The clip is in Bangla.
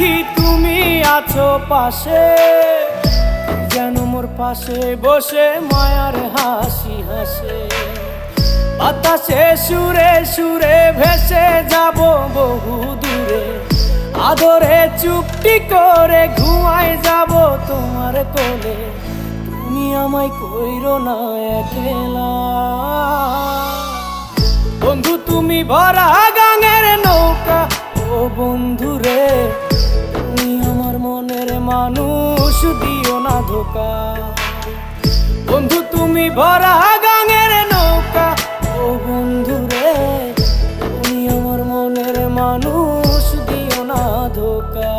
দেখি তুমি আছো পাশে, যেন মোর পাশে বসে মায়ার হাসি হাসে। বাতাসে সুরে সুরে ভেসে যাব বহু দূরে, আদরে চুপটি করে ঘুমায় যাব তোমার কোলে। তুমি আমায় কইরো না একলা বন্ধু, তুমি ভরা গাঙের নৌকা। ও বন্ধু রে, তুমি আমার মনের মানুষ, দিও না ধোকা। বন্ধু তুমি ভরা গাঙের নৌকা। ও বন্ধু রে, তুমি আমার মনের মানুষ, দিও না ধোকা।